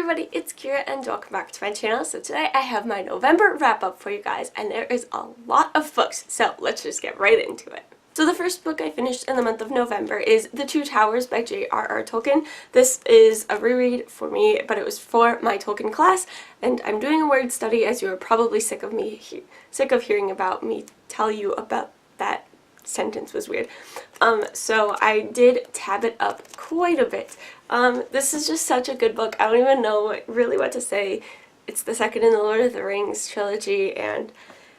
everybody, it's Kira and welcome back to my channel. So today I have my November wrap up for you guys and there is a lot of books, so let's just get right into it. So the first book I finished in the month of November is The Two Towers by J.R.R. Tolkien. This is a reread for me, but it was for my Tolkien class, and I'm doing a word study as you are probably sick of hearing about me tell you about that. Sentence was weird. So I did tab it up quite a bit. This is just such a good book. I don't even know really what to say. It's the second in the Lord of the Rings trilogy, and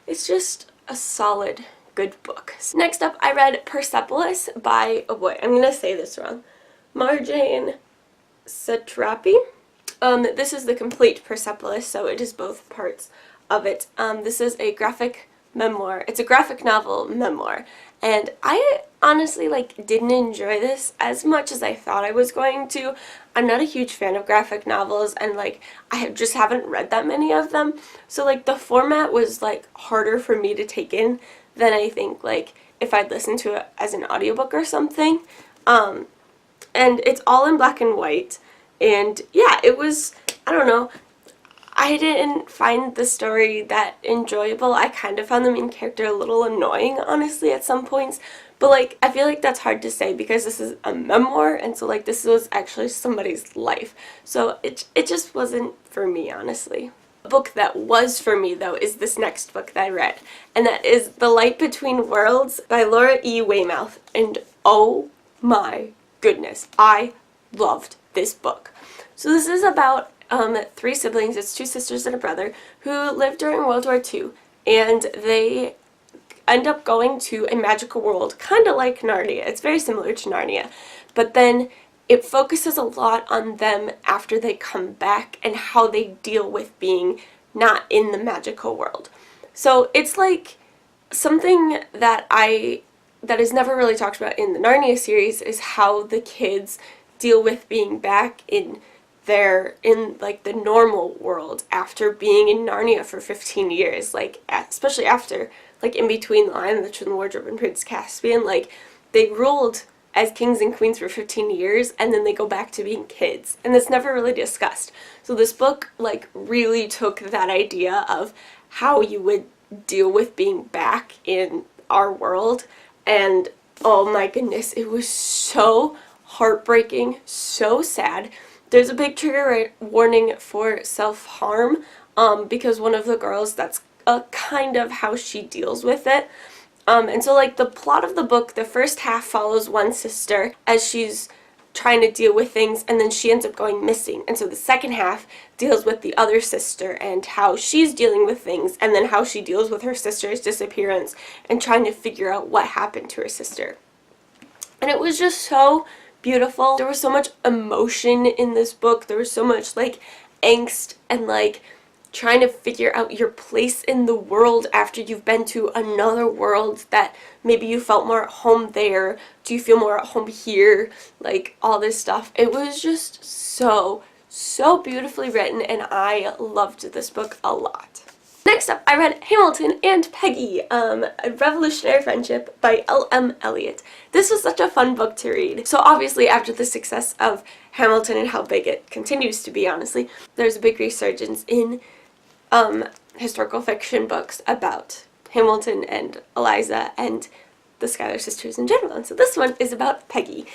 it's just a solid, good book. So next up, I read Persepolis by, oh boy, I'm gonna say this wrong, Marjane Satrapi. This is the complete Persepolis, so it is both parts of it. This is a graphic memoir. It's a graphic novel memoir, and I honestly didn't enjoy this as much as I thought I was going to. I'm not a huge fan of graphic novels, and I just haven't read that many of them, so the format was harder for me to take in than I think if I'd listened to it as an audiobook or something. And it's all in black and white, and yeah, it was, I don't know, I didn't find the story that enjoyable. I kind of found the main character a little annoying, honestly, at some points. But, I feel like that's hard to say because this is a memoir, and so, this was actually somebody's life. So it just wasn't for me, honestly. The book that was for me, though, is this next book that I read, and that is The Light Between Worlds by Laura E. Weymouth. And oh my goodness, I loved this book. So this is about three siblings. It's two sisters and a brother who lived during World War II, and they end up going to a magical world, kind of like Narnia. It's very similar to Narnia, but then it focuses a lot on them after they come back and how they deal with being not in the magical world. So it's something that is never really talked about in the Narnia series is how the kids deal with being back in the normal world after being in Narnia for 15 years, especially after, in between The Lion, the Witch, and the Wardrobe and Prince Caspian, they ruled as kings and queens for 15 years, and then they go back to being kids, and it's never really discussed. So this book, really took that idea of how you would deal with being back in our world, and oh my goodness, it was so heartbreaking, so sad. There's a big trigger warning for self-harm, because one of the girls, that's kind of how she deals with it. And so the plot of the book, the first half follows one sister as she's trying to deal with things, and then she ends up going missing. And so the second half deals with the other sister and how she's dealing with things, and then how she deals with her sister's disappearance and trying to figure out what happened to her sister. And it was just so beautiful. There was so much emotion in this book. There was so much angst and trying to figure out your place in the world after you've been to another world that maybe you felt more at home there. Do you feel more at home here? All this stuff. It was just so beautifully written, and I loved this book a lot. Next up, I read Hamilton and Peggy, A Revolutionary Friendship by L.M. Eliot. This was such a fun book to read. So obviously after the success of Hamilton and how big it continues to be, honestly, there's a big resurgence in historical fiction books about Hamilton and Eliza and the Schuyler sisters in general. And so this one is about Peggy.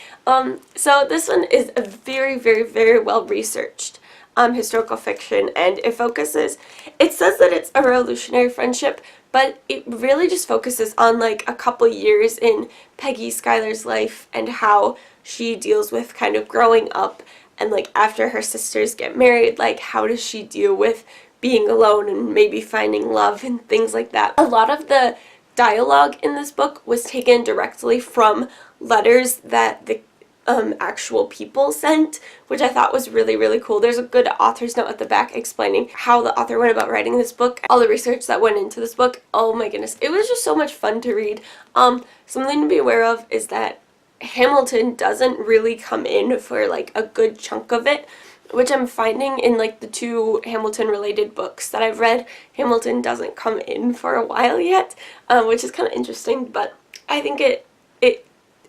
So this one is a very, very, very well researched historical fiction, and it says that it's a revolutionary friendship, but it really just focuses on a couple years in Peggy Schuyler's life and how she deals with kind of growing up, and after her sisters get married, how does she deal with being alone and maybe finding love and things like that. A lot of the dialogue in this book was taken directly from letters that the actual people sent, which I thought was really, really cool. There's a good author's note at the back explaining how the author went about writing this book, all the research that went into this book. Oh my goodness, it was just so much fun to read. Something to be aware of is that Hamilton doesn't really come in for a good chunk of it, which I'm finding in the two Hamilton related books that I've read. Hamilton doesn't come in for a while yet, which is kind of interesting, but I think it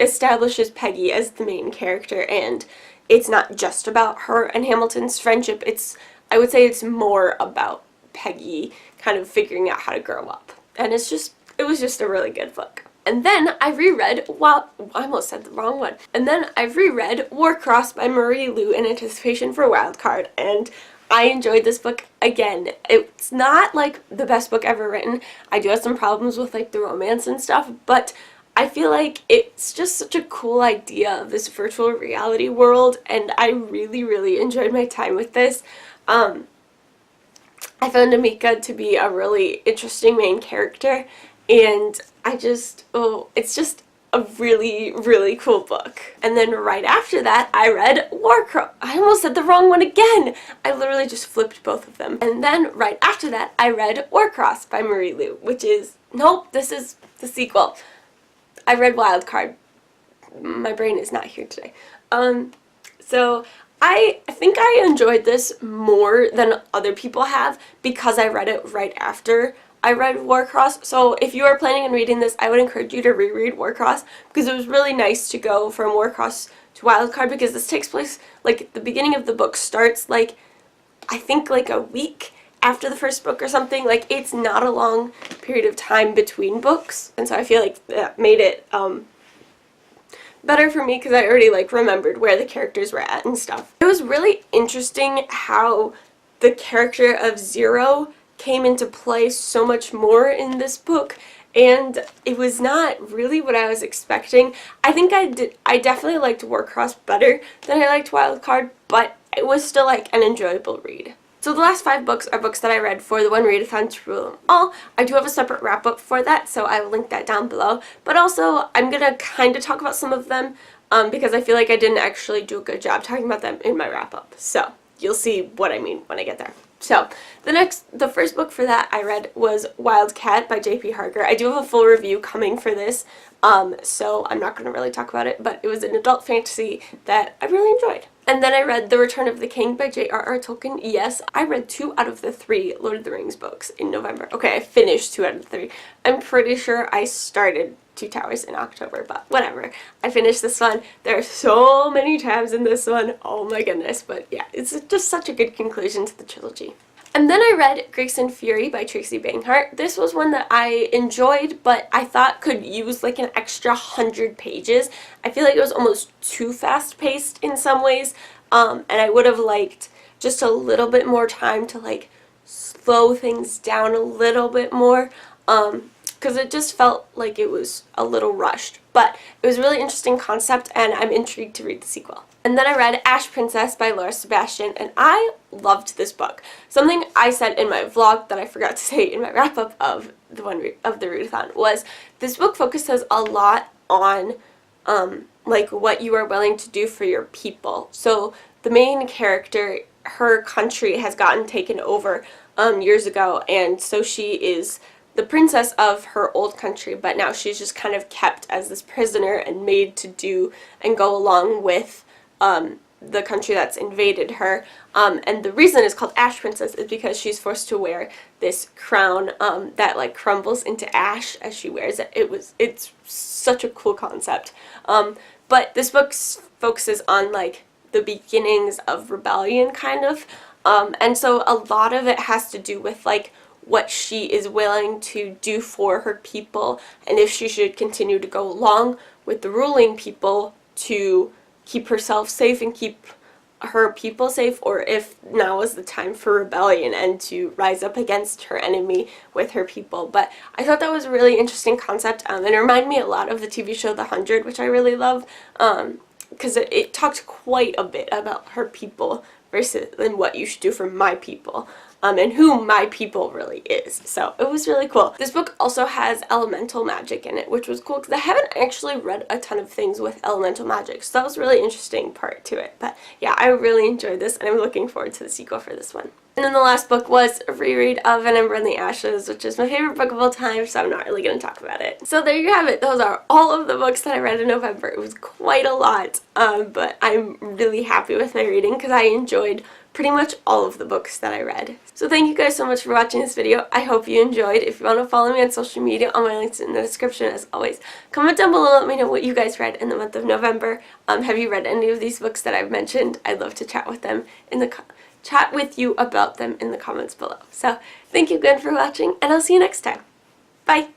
establishes Peggy as the main character, and it's not just about her and Hamilton's friendship. I would say it's more about Peggy kind of figuring out how to grow up. And it was just a really good book. And then I reread, I almost said the wrong one. And then I reread Warcross by Marie Lu in anticipation for Wildcard, and I enjoyed this book again. It's not like the best book ever written. I do have some problems with like the romance and stuff, but I feel like it's just such a cool idea of this virtual reality world, and I really, really enjoyed my time with this. I found Amika to be a really interesting main character, and it's just a really, really cool book. And then right after that, I read Warcross. I almost said the wrong one again. I literally just flipped both of them. And then right after that, I read Warcross by Marie Lu, which is, nope, this is the sequel. I read Wildcard. My brain is not here today. So I think I enjoyed this more than other people have because I read it right after I read Warcross. So if you are planning on reading this, I would encourage you to reread Warcross because it was really nice to go from Warcross to Wildcard, because this takes place, like, the beginning of the book starts, like, I think like a week after the first book or something. Like, it's not a long period of time between books, and so I feel like that made it better for me because I already like remembered where the characters were at and stuff. It was really interesting how the character of Zero came into play so much more in this book, and it was not really what I was expecting. I think I definitely liked Warcross better than I liked Wildcard, but it was still like an enjoyable read. So the last 5 books are books that I read for the One Readathon to rule them all. I do have a separate wrap-up for that, so I will link that down below. But also, I'm going to kind of talk about some of them because I feel like I didn't actually do a good job talking about them in my wrap-up. So you'll see what I mean when I get there. So the first book for that I read was Wildcat by J.P. Harker. I do have a full review coming for this, so I'm not going to really talk about it, but it was an adult fantasy that I really enjoyed. And then I read The Return of the King by J.R.R. Tolkien. Yes, I read 2 out of the 3 Lord of the Rings books in November. Okay, I finished 2 out of the 3. I'm pretty sure I started Two Towers in October, but whatever. I finished this one. There are so many tabs in this one. Oh my goodness. But yeah, it's just such a good conclusion to the trilogy. And then I read Grace and Fury by Tracy Banghart. This was one that I enjoyed, but I thought could use like an extra 100 pages. I feel like it was almost too fast-paced in some ways, and I would have liked just a little bit more time to like slow things down a little bit more, because it just felt like it was a little rushed. But it was a really interesting concept, and I'm intrigued to read the sequel. And then I read Ash Princess by Laura Sebastian, and I loved this book. Something I said in my vlog that I forgot to say in my wrap-up of the readathon was this book focuses a lot on like what you are willing to do for your people. So the main character, her country has gotten taken over years ago, and so she is the princess of her old country, but now she's just kind of kept as this prisoner and made to do and go along with the country that's invaded her, and the reason it's called Ash Princess is because she's forced to wear this crown that like crumbles into ash as she wears it. It's such a cool concept, but this book focuses on like the beginnings of rebellion kind of, and so a lot of it has to do with like what she is willing to do for her people, and if she should continue to go along with the ruling people to keep herself safe and keep her people safe, or if now is the time for rebellion and to rise up against her enemy with her people. But I thought that was a really interesting concept, and it reminded me a lot of the TV show The 100, which I really love, because it talked quite a bit about her people versus and what you should do for my people. And who my people really is. So it was really cool. This book also has elemental magic in it, which was cool because I haven't actually read a ton of things with elemental magic. So that was a really interesting part to it. But yeah, I really enjoyed this, and I'm looking forward to the sequel for this one. And then the last book was a reread of An Ember in the Ashes, which is my favorite book of all time, so I'm not really going to talk about it. So there you have it. Those are all of the books that I read in November. It was quite a lot, but I'm really happy with my reading because I enjoyed pretty much all of the books that I read. So thank you guys so much for watching this video. I hope you enjoyed. If you want to follow me on social media, all my links in the description as always. Comment down below, let me know what you guys read in the month of November. Have you read any of these books that I've mentioned? I'd love to chat with them in the chat with you about them in the comments below. So thank you again for watching, and I'll see you next time. Bye!